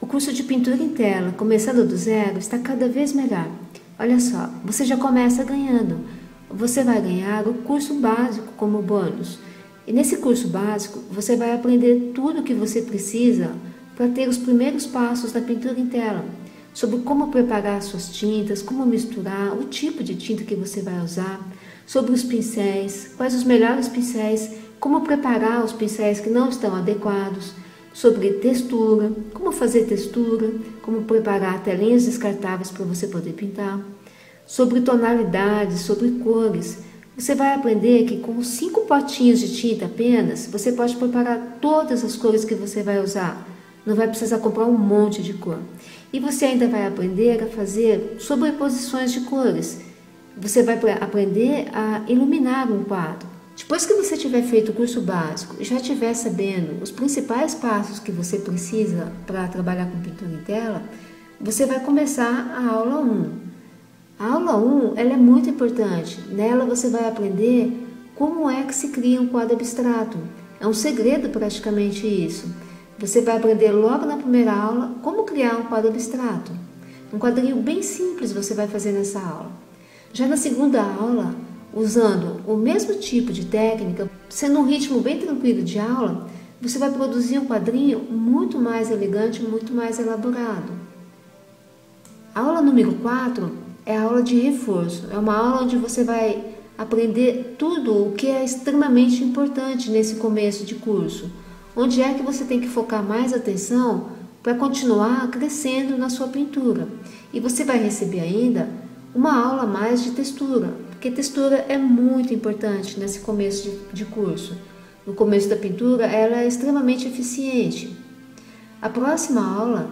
O curso de pintura em tela, começando do zero, está cada vez melhor. Olha só, você já começa ganhando. Você vai ganhar o curso básico como bônus. E nesse curso básico, você vai aprender tudo o que você precisa para ter os primeiros passos da pintura em tela. Sobre como preparar suas tintas, como misturar, o tipo de tinta que você vai usar, sobre os pincéis, quais os melhores pincéis, como preparar os pincéis que não estão adequados, sobre textura, como fazer textura, como preparar telinhas descartáveis para você poder pintar, sobre tonalidades, sobre cores. Você vai aprender que com 5 potinhos de tinta apenas, você pode preparar todas as cores que você vai usar. Não vai precisar comprar um monte de cor. E você ainda vai aprender a fazer sobreposições de cores. Você vai aprender a iluminar um quadro. Depois que você tiver feito o curso básico e já estiver sabendo os principais passos que você precisa para trabalhar com pintura em tela, você vai começar a aula 1. A aula 1 ela é muito importante. Nela você vai aprender como é que se cria um quadro abstrato. É um segredo praticamente isso. Você vai aprender logo na primeira aula como criar um quadro abstrato. Um quadrinho bem simples você vai fazer nessa aula. Já na segunda aula, usando o mesmo tipo de técnica, sendo um ritmo bem tranquilo de aula, você vai produzir um quadrinho muito mais elegante, muito mais elaborado. A aula número 4 é a aula de reforço. É uma aula onde você vai aprender tudo o que é extremamente importante nesse começo de curso. Onde é que você tem que focar mais atenção para continuar crescendo na sua pintura. E você vai receber ainda uma aula a mais de textura, porque textura é muito importante nesse começo de curso. No começo da pintura, ela é extremamente eficiente. A próxima aula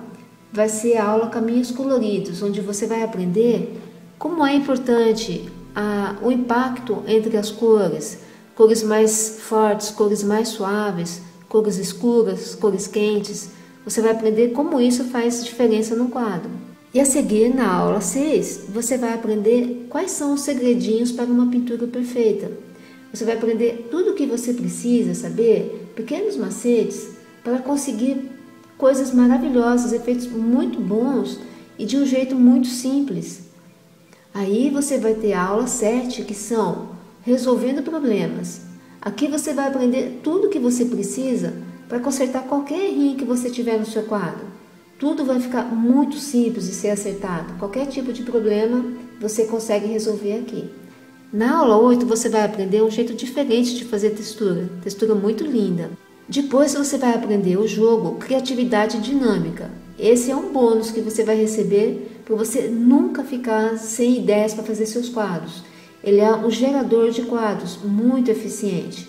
vai ser a aula Caminhos Coloridos, onde você vai aprender como é importante o impacto entre as cores, cores mais fortes, cores mais suaves, cores escuras, cores quentes. Você vai aprender como isso faz diferença no quadro. E a seguir, na aula 6, você vai aprender quais são os segredinhos para uma pintura perfeita. Você vai aprender tudo o que você precisa saber, pequenos macetes, para conseguir coisas maravilhosas, efeitos muito bons e de um jeito muito simples. Aí você vai ter a aula 7, que são resolvendo problemas. Aqui você vai aprender tudo o que você precisa para consertar qualquer errinho que você tiver no seu quadro. Tudo vai ficar muito simples de ser acertado. Qualquer tipo de problema você consegue resolver aqui. Na aula 8 você vai aprender um jeito diferente de fazer textura. Textura muito linda. Depois você vai aprender o jogo Criatividade Dinâmica. Esse é um bônus que você vai receber para você nunca ficar sem ideias para fazer seus quadros. Ele é um gerador de quadros muito eficiente.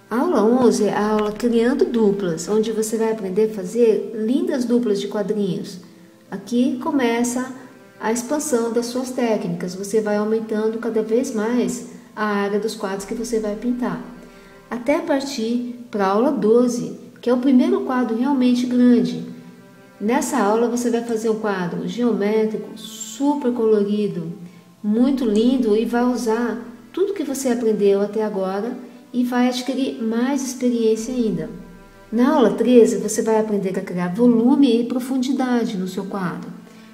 A aula 11 é a aula Criando Duplas, onde você vai aprender a fazer lindas duplas de quadrinhos. Aqui começa a expansão das suas técnicas. Você vai aumentando cada vez mais a área dos quadros que você vai pintar. Até partir para a aula 12, que é o primeiro quadro realmente grande. Nessa aula você vai fazer um quadro geométrico, super colorido, muito lindo e vai usar tudo que você aprendeu até agora e vai adquirir mais experiência ainda. Na aula 13 você vai aprender a criar volume e profundidade no seu quadro.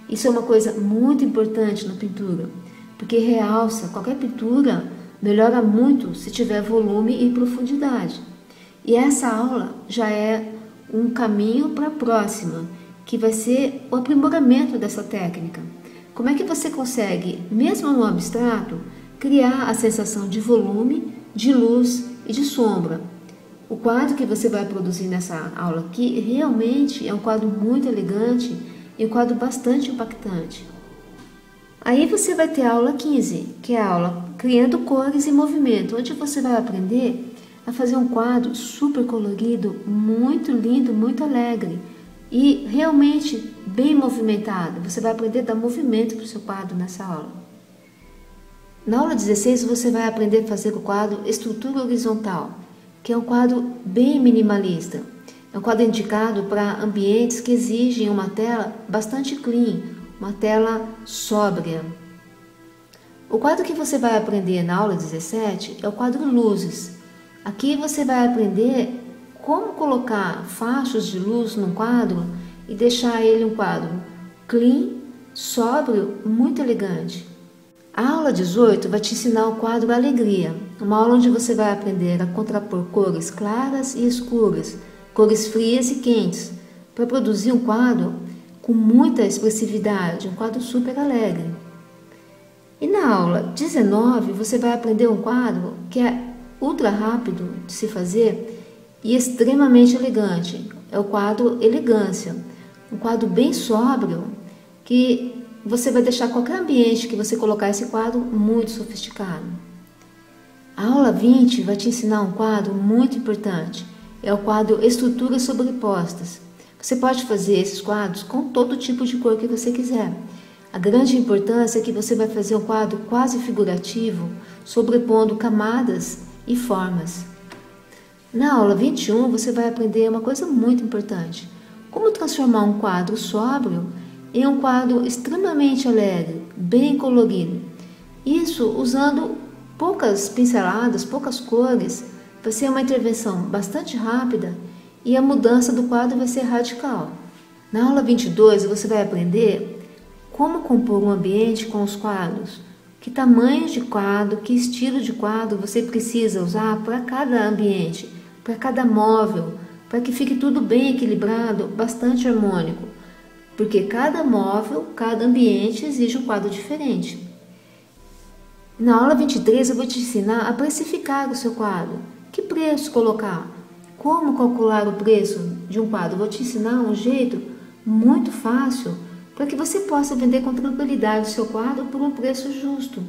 Isso é uma coisa muito importante na pintura, porque realça qualquer pintura, melhora muito se tiver volume e profundidade. E essa aula já é um caminho para a próxima, que vai ser o aprimoramento dessa técnica. Como é que você consegue, mesmo no abstrato, criar a sensação de volume, de luz e de sombra? O quadro que você vai produzir nessa aula aqui realmente é um quadro muito elegante e um quadro bastante impactante. Aí você vai ter a aula 15, que é a aula Criando Cores e Movimento, onde você vai aprender a fazer um quadro super colorido, muito lindo, muito alegre e realmente bem movimentado. Você vai aprender a dar movimento para o seu quadro nessa aula. Na aula 16 você vai aprender a fazer o quadro Estrutura Horizontal, que é um quadro bem minimalista. É um quadro indicado para ambientes que exigem uma tela bastante clean, uma tela sóbria. O quadro que você vai aprender na aula 17 é o quadro Luzes. Aqui você vai aprender como colocar fachos de luz num quadro e deixar ele um quadro clean, sóbrio, muito elegante. A aula 18 vai te ensinar o quadro Alegria, uma aula onde você vai aprender a contrapor cores claras e escuras, cores frias e quentes, para produzir um quadro com muita expressividade, um quadro super alegre. E na aula 19 você vai aprender um quadro que é ultra rápido de se fazer e extremamente elegante. É o quadro Elegância, um quadro bem sóbrio que você vai deixar qualquer ambiente que você colocar esse quadro muito sofisticado. A aula 20 vai te ensinar um quadro muito importante, é o quadro Estruturas Sobrepostas. Você pode fazer esses quadros com todo tipo de cor que você quiser. A grande importância é que você vai fazer um quadro quase figurativo, sobrepondo camadas e formas. Na aula 21 você vai aprender uma coisa muito importante, como transformar um quadro sóbrio em um quadro extremamente alegre, bem colorido. Isso usando poucas pinceladas, poucas cores, vai ser uma intervenção bastante rápida e a mudança do quadro vai ser radical. Na aula 22 você vai aprender como compor um ambiente com os quadros, que tamanho de quadro, que estilo de quadro você precisa usar para cada ambiente, para cada móvel, para que fique tudo bem equilibrado, bastante harmônico, porque cada móvel, cada ambiente exige um quadro diferente. Na aula 23 eu vou te ensinar a precificar o seu quadro, que preço colocar, como calcular o preço de um quadro. Vou te ensinar um jeito muito fácil para que você possa vender com tranquilidade o seu quadro por um preço justo.